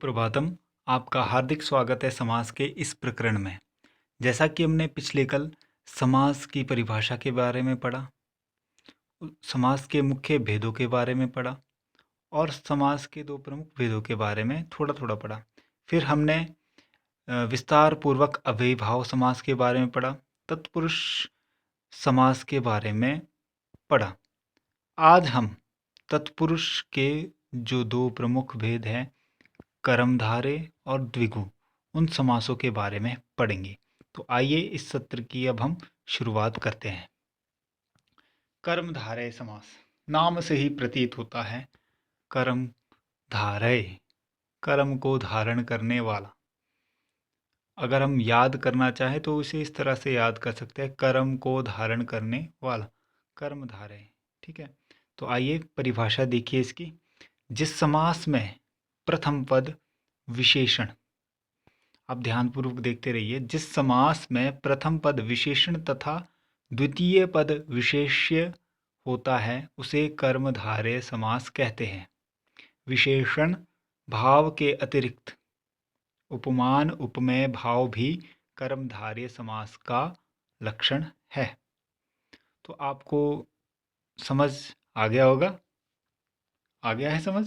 प्रभातम। आपका हार्दिक स्वागत है समास के इस प्रकरण में। जैसा कि हमने पिछले कल समास की परिभाषा के बारे में पढ़ा, समास के मुख्य भेदों के बारे में पढ़ा और समास के दो प्रमुख भेदों के बारे में थोड़ा थोड़ा पढ़ा। फिर हमने विस्तार पूर्वक अव्ययीभाव समास के बारे में पढ़ा, तत्पुरुष समास के बारे में पढ़ा। आज हम तत्पुरुष के जो दो प्रमुख भेद हैं, कर्मधारय और द्विगु, उन समासों के बारे में पढ़ेंगे। तो आइए इस सत्र की अब हम शुरुआत करते हैं। कर्मधारय समास, नाम से ही प्रतीत होता है कर्मधारय, कर्म को धारण करने वाला। अगर हम याद करना चाहें तो इसे इस तरह से याद कर सकते हैं, कर्म को धारण करने वाला, कर्मधारय। ठीक है, तो आइए परिभाषा देखिए इसकी। जिस समास में प्रथम पद विशेषण, आप ध्यानपूर्वक देखते रहिए, जिस समास में प्रथम पद विशेषण तथा द्वितीय पद विशेष्य होता है उसे कर्मधारय समास कहते हैं। विशेषण भाव के अतिरिक्त उपमान उपमेय भाव भी कर्मधारय समास का लक्षण है। तो आपको समझ आ गया होगा? आ गया है समझ?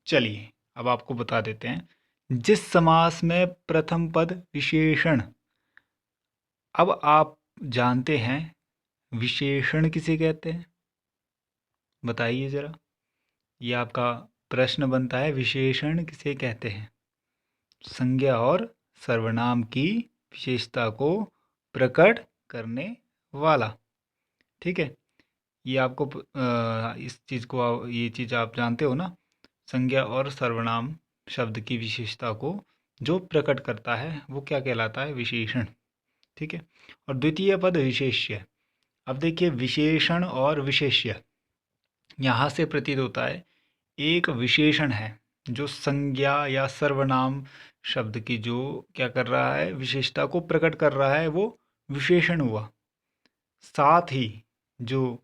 चलिए अब आपको बता देते हैं। जिस समास में प्रथम पद विशेषण, अब आप जानते हैं विशेषण किसे कहते हैं? बताइए जरा, ये आपका प्रश्न बनता है, विशेषण किसे कहते हैं? संज्ञा और सर्वनाम की विशेषता को प्रकट करने वाला। ठीक है, ये आपको इस चीज़ को, ये चीज़ आप जानते हो ना, संज्ञा और सर्वनाम शब्द की विशेषता को जो प्रकट करता है वो क्या कहलाता है? विशेषण। ठीक है, और द्वितीय पद विशेष्य। अब देखिए, विशेषण और विशेष्य, यहाँ से प्रतीत होता है एक विशेषण है जो संज्ञा या सर्वनाम शब्द की जो क्या कर रहा है, विशेषता को प्रकट कर रहा है, वो विशेषण हुआ। साथ ही जो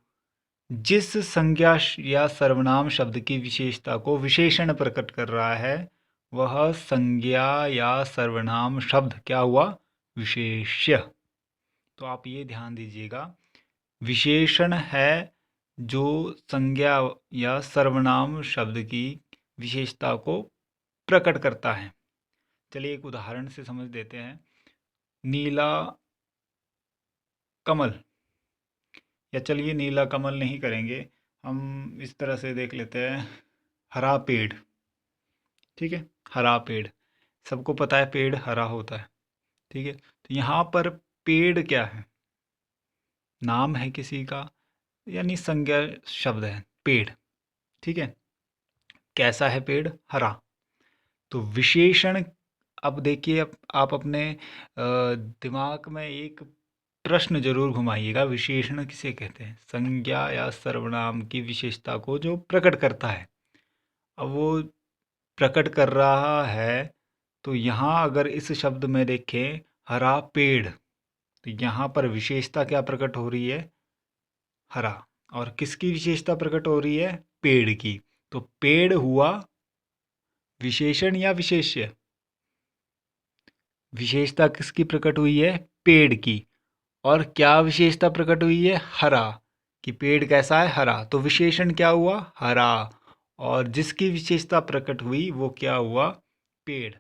जिस संज्ञा या सर्वनाम शब्द की विशेषता को विशेषण प्रकट कर रहा है वह संज्ञा या सर्वनाम शब्द क्या हुआ? विशेष्य। तो आप ये ध्यान दीजिएगा, विशेषण है जो संज्ञा या सर्वनाम शब्द की विशेषता को प्रकट करता है। चलिए एक उदाहरण से समझ देते हैं। नीला कमल, या चलिए नीला कमल नहीं करेंगे, हम इस तरह से देख लेते हैं, हरा पेड़। ठीक है, हरा पेड़, सबको पता है पेड़ हरा होता है। ठीक है, तो यहाँ पर पेड़ क्या है? नाम है किसी का, यानी संज्ञा शब्द है पेड़। ठीक है, कैसा है पेड़? हरा। तो विशेषण, अब देखिए, आप अपने दिमाग में एक प्रश्न जरूर घुमाइएगा, विशेषण किसे कहते हैं? संज्ञा या सर्वनाम की विशेषता को जो प्रकट करता है। अब वो प्रकट कर रहा है, तो यहाँ अगर इस शब्द में देखें हरा पेड़, तो यहाँ पर विशेषता क्या प्रकट हो रही है? हरा। और किसकी विशेषता प्रकट हो रही है? पेड़ की। तो पेड़ हुआ विशेषण या विशेष्य? विशेषता किसकी प्रकट हुई है? पेड़ की। और क्या विशेषता प्रकट हुई है? हरा, कि पेड़ कैसा है? हरा। तो विशेषण क्या हुआ? हरा। और जिसकी विशेषता प्रकट हुई वो क्या हुआ? पेड़,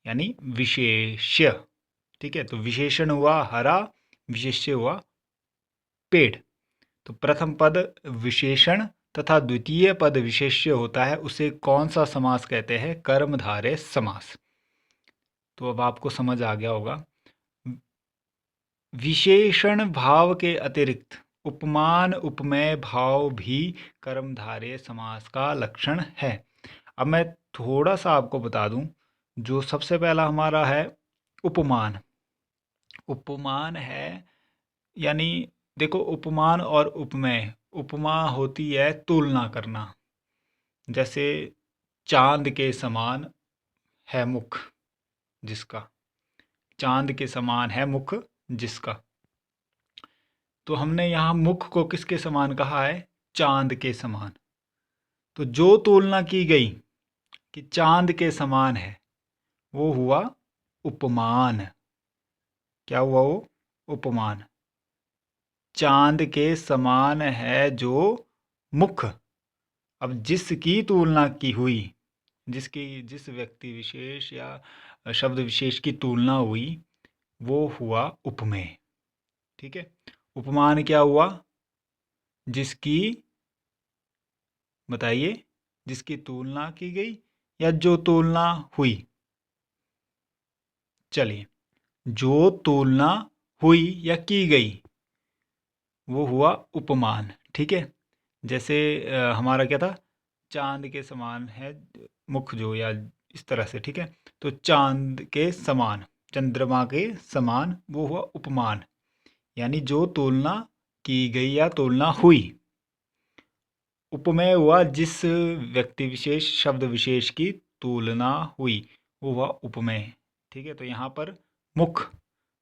यानी विशेष्य। ठीक है, तो विशेषण हुआ हरा, विशेष्य हुआ पेड़। तो प्रथम पद विशेषण तथा द्वितीय पद विशेष्य होता है, उसे कौन सा समास कहते हैं? कर्मधारय समास। तो अब आपको समझ आ गया होगा। विशेषण भाव के अतिरिक्त उपमान उपमेय भाव भी कर्मधारय समास का लक्षण है। अब मैं थोड़ा सा आपको बता दूं, जो सबसे पहला हमारा है उपमान। उपमान है, यानी देखो, उपमान और उपमेय, उपमा होती है तुलना करना। जैसे चांद के समान है मुख जिसका, चांद के समान है मुख जिसका। तो हमने यहाँ मुख को किसके समान कहा है? चांद के समान। तो जो तुलना की गई, कि चांद के समान है, वो हुआ उपमान। क्या हुआ वो? उपमान। चांद के समान है जो मुख। अब जिसकी तुलना की हुई, जिस व्यक्ति विशेष या शब्द विशेष की तुलना हुई, वो हुआ उपमेय। ठीक है। उपमान क्या हुआ? जिसकी, बताइए, जिसकी तुलना की गई या जो तुलना हुई? चलिए, जो तुलना हुई या की गई वो हुआ उपमान। ठीक है। जैसे हमारा क्या था? चांद के समान है मुख जो, या इस तरह से। ठीक है। तो चांद के समान, चंद्रमा के समान, वो हुआ उपमान। यानी जो तुलना की गई या तुलना हुई। उपमेय हुआ जिस व्यक्ति विशेष शब्द विशेष की तुलना हुई, वो हुआ उपमेय। ठीक है। तो यहाँ पर मुख,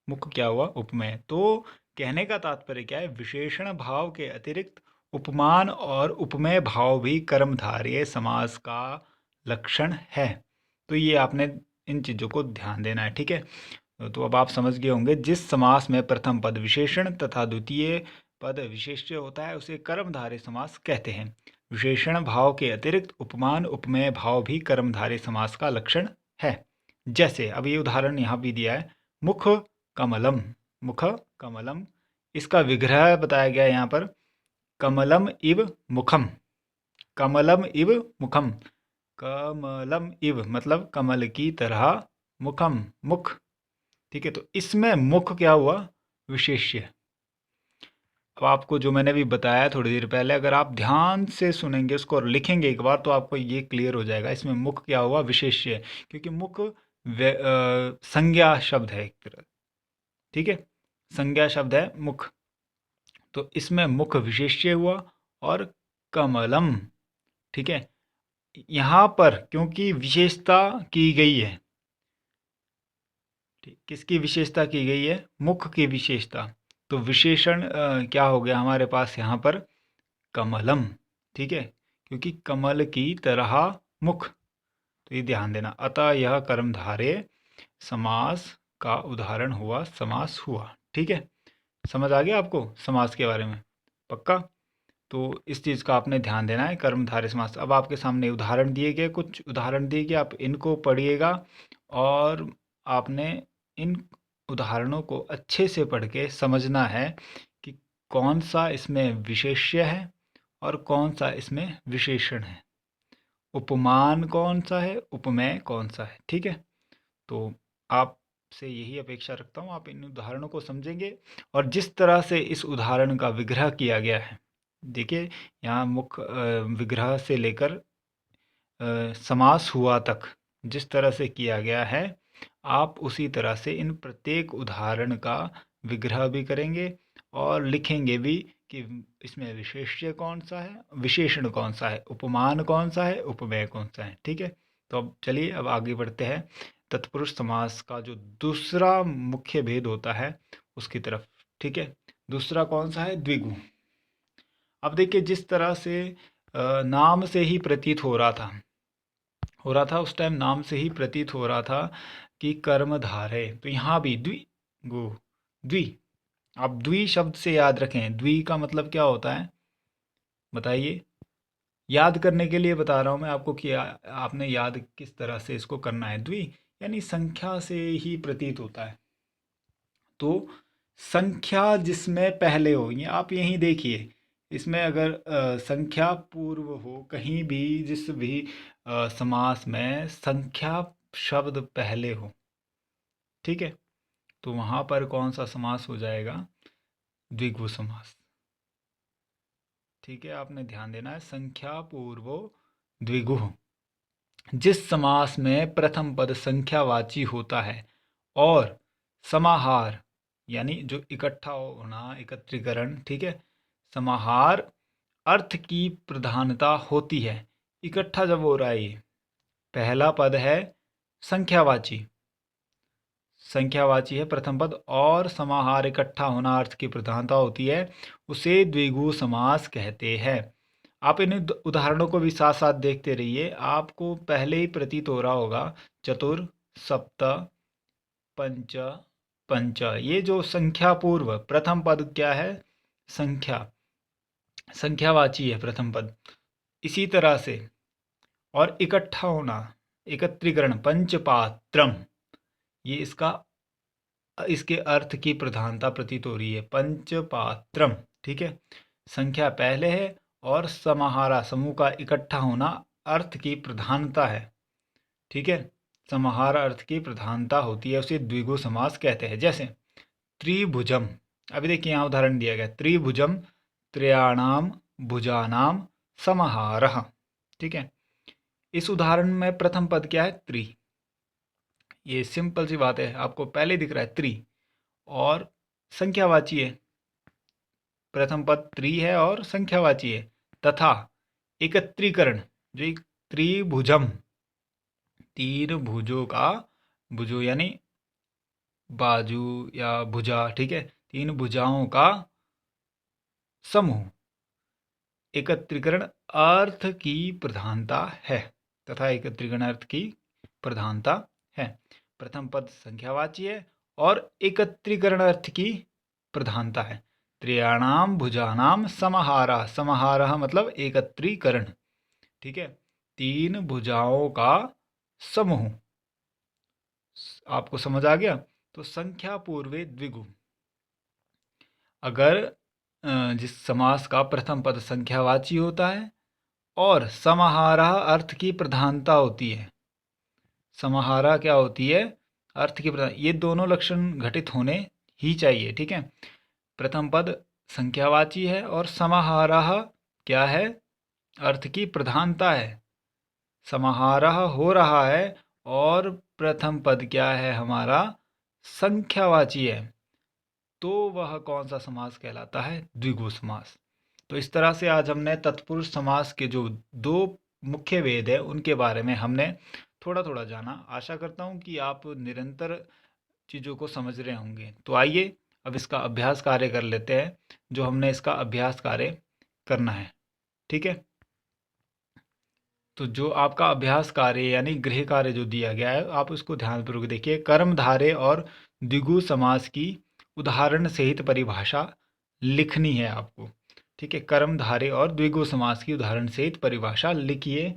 मुख क्या हुआ? उपमेय। तो कहने का तात्पर्य क्या है? विशेषण भाव के अतिरिक्त उपमान और उपमेय भाव भी कर्मधारय समास का लक्षण है। तो ये आपने इन चीज़ों को ध्यान देना है। ठीक है। तो अब आप समझ गए होंगे, जिस समास में प्रथम पद विशेषण तथा द्वितीय पद विशेष्य होता है उसे कर्मधारय समास कहते हैं। विशेषण भाव के अतिरिक्त उपमान उपमेय भाव भी कर्मधारय समास का लक्षण है। जैसे अब ये उदाहरण यहाँ भी दिया है, मुख कमलम। मुख कमलम, इसका विग्रह बताया गया है यहाँ पर, कमलम इव मुखम। कमलम इव मुखम, कमलम इव मतलब कमल की तरह, मुखम मुख। ठीक है। तो इसमें मुख क्या हुआ? विशेष्य। अब आपको जो मैंने भी बताया थोड़ी देर पहले, अगर आप ध्यान से सुनेंगे उसको और लिखेंगे एक बार, तो आपको ये क्लियर हो जाएगा। इसमें मुख क्या हुआ? विशेष्य। क्योंकि मुख संज्ञा शब्द है एक तरह। ठीक है। संज्ञा शब्द है मुख। तो इसमें मुख विशेष्य हुआ और कमलम। ठीक है। यहाँ पर क्योंकि विशेषता की गई है, किसकी विशेषता की गई है? मुख की विशेषता। तो विशेषण क्या हो गया हमारे पास यहाँ पर? कमलम। ठीक है। क्योंकि कमल की तरह मुख। तो ये ध्यान देना। अतः यह कर्मधारय समास का उदाहरण हुआ, समास हुआ। ठीक है। समझ आ गया आपको समास के बारे में? पक्का? तो इस चीज़ का आपने ध्यान देना है, कर्मधारय समास। अब आपके सामने उदाहरण दिए गए, कुछ उदाहरण दिए गए, आप इनको पढ़िएगा और आपने इन उदाहरणों को अच्छे से पढ़ के समझना है कि कौन सा इसमें विशेष्य है और कौन सा इसमें विशेषण है, उपमान कौन सा है, उपमेय कौन सा है। ठीक है। तो आपसे यही अपेक्षा रखता हूँ, आप इन उदाहरणों को समझेंगे और जिस तरह से इस उदाहरण का विग्रह किया गया है, देखिए यहाँ मुख विग्रह से लेकर समास हुआ तक जिस तरह से किया गया है, आप उसी तरह से इन प्रत्येक उदाहरण का विग्रह भी करेंगे और लिखेंगे भी कि इसमें विशेष्य कौन सा है, विशेषण कौन सा है, उपमान कौन सा है, उपमेय कौन सा है। ठीक है। तो अब चलिए, अब आगे बढ़ते हैं तत्पुरुष समास का जो दूसरा मुख्य भेद होता है उसकी तरफ। ठीक है। दूसरा कौन सा है? द्विगु। अब देखिए, जिस तरह से नाम से ही प्रतीत हो रहा था उस टाइम, नाम से ही प्रतीत हो रहा था कि कर्मधारय, तो यहाँ भी द्वि गु द्वि। आप द्वि शब्द से याद रखें, द्वि का मतलब क्या होता है बताइए? याद करने के लिए बता रहा हूँ मैं आपको कि आपने याद किस तरह से इसको करना है। द्वि यानी संख्या से ही प्रतीत होता है। तो संख्या जिसमें पहले हो, ये आप यहीं देखिए, इसमें अगर संख्या पूर्व हो कहीं भी, जिस भी समास में संख्या शब्द पहले हो, ठीक है, तो वहाँ पर कौन सा समास हो जाएगा? द्विगु समास। ठीक है। आपने ध्यान देना है, संख्या पूर्वो द्विगु। जिस समास में प्रथम पद संख्यावाची होता है और समाहार यानी जो इकट्ठा होना, एकत्रीकरण, ठीक है, समाहार अर्थ की प्रधानता होती है। इकट्ठा जब हो रहा है, ये पहला पद है संख्यावाची, संख्यावाची है प्रथम पद, और समाहार इकट्ठा होना अर्थ की प्रधानता होती है, उसे द्विगु समास कहते हैं। आप इन उदाहरणों को भी साथ साथ देखते रहिए, आपको पहले ही प्रतीत हो रहा होगा चतुर, सप्त, पंच, पंच, ये जो संख्या पूर्व प्रथम पद क्या है, संख्या, संख्यावाची है प्रथम पद। इसी तरह से और इकट्ठा होना, एकत्रीकरण, पंचपात्रम, ये इसके अर्थ की प्रधानता प्रतीत हो रही है, पंचपात्रम। ठीक है, संख्या पहले है और समाहारा, समूह का इकट्ठा होना अर्थ की प्रधानता है। ठीक है, समाहार अर्थ की प्रधानता होती है, उसे द्विगु समास कहते हैं। जैसे त्रिभुजम, अभी देखिए यहाँ उदाहरण दिया गया, त्रिभुजम त्रयाणाम भुजानाम समाहारः। ठीक है, इस उदाहरण में प्रथम पद क्या है, त्रि। ये सिंपल सी बात है, आपको पहले दिख रहा है त्रि, और संख्यावाची है, प्रथम पद त्रि है और संख्यावाची है। तथा एकत्रीकरण, जो एक त्रिभुजम, तीन भुजों का, भुजो यानी बाजू या भुजा, ठीक है, तीन भुजाओं का समूह, एकत्रीकरण अर्थ की प्रधानता है, तथा एकत्रीकरण अर्थ की प्रधानता है। प्रथम पद संख्यावाची है और एकत्रीकरण अर्थ की प्रधानता है। त्रयाणाम भुजानाम समाहारः, समाहारः मतलब एकत्रीकरण। ठीक है, तीन भुजाओं का समूह, आपको समझ आ गया। तो संख्या पूर्वे द्विगु, अगर जिस समास का प्रथम पद संख्यावाची होता है और समाहारः अर्थ की प्रधानता होती है, समाहारा क्या होती है, अर्थ की प्रधान, ये दोनों लक्षण घटित होने ही चाहिए। ठीक है, प्रथम पद संख्यावाची है और समाहारः क्या है, अर्थ की प्रधानता है, समाहारः हो रहा है और प्रथम पद क्या है हमारा, संख्यावाची है, तो वह कौन सा समास कहलाता है, द्विगु समास। तो इस तरह से आज हमने तत्पुरुष समास के जो दो मुख्य भेद है उनके बारे में हमने थोड़ा थोड़ा जाना। आशा करता हूँ कि आप निरंतर चीज़ों को समझ रहे होंगे। तो आइए अब इसका अभ्यास कार्य कर लेते हैं, जो हमने इसका अभ्यास कार्य करना है। ठीक है, तो जो आपका अभ्यास कार्य यानी गृह कार्य जो दिया गया है, आप उसको ध्यानपूर्वक देखिए। कर्मधारय और द्विगु समास की उदाहरण सहित परिभाषा लिखनी है आपको। ठीक है, कर्मधारय और द्विगु समास की उदाहरण सहित परिभाषा लिखिए।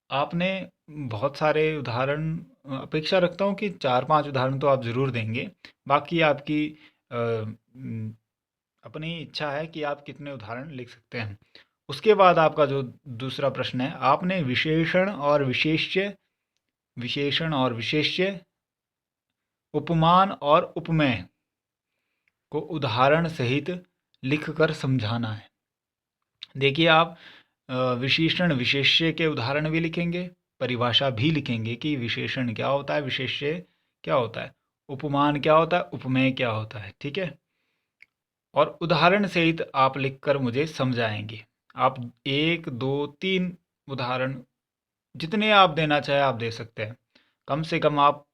आपने बहुत सारे उदाहरण, अपेक्षा रखता हूँ कि 4-5 उदाहरण तो आप ज़रूर देंगे। बाकी आपकी अपनी इच्छा है कि आप कितने उदाहरण लिख सकते हैं। उसके बाद आपका जो दूसरा प्रश्न है, आपने विशेषण और विशेष्य, विशेषण और विशेष्य, उपमान और उपमेय को उदाहरण सहित लिखकर समझाना है। देखिए, आप विशेषण विशेष्य के उदाहरण भी लिखेंगे, परिभाषा भी लिखेंगे कि विशेषण क्या होता है, विशेष्य क्या होता है, उपमान क्या होता है, उपमेय क्या होता है। ठीक है, और उदाहरण सहित आप लिखकर मुझे समझाएंगे। आप 1, 2, 3 उदाहरण जितने आप देना चाहे आप दे सकते हैं। कम से कम आप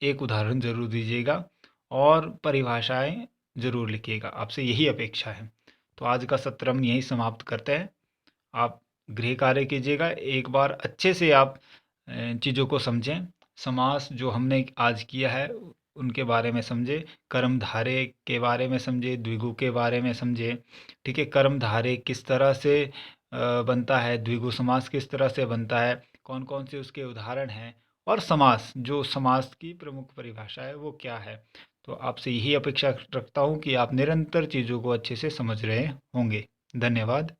एक उदाहरण ज़रूर दीजिएगा और परिभाषाएं ज़रूर लिखिएगा, आपसे यही अपेक्षा है। तो आज का सत्र हम यहीं समाप्त करते हैं। आप गृह कार्य कीजिएगा, एक बार अच्छे से आप चीज़ों को समझें। समास जो हमने आज किया है उनके बारे में समझे, कर्मधारय के बारे में समझे, द्विगु के बारे में समझे। ठीक है, कर्मधारय किस तरह से बनता है, द्विगु समास किस तरह से बनता है, कौन कौन से उसके उदाहरण हैं, और समास, जो समास की प्रमुख परिभाषा है वो क्या है। तो आपसे यही अपेक्षा रखता हूँ कि आप निरंतर चीज़ों को अच्छे से समझ रहे होंगे। धन्यवाद।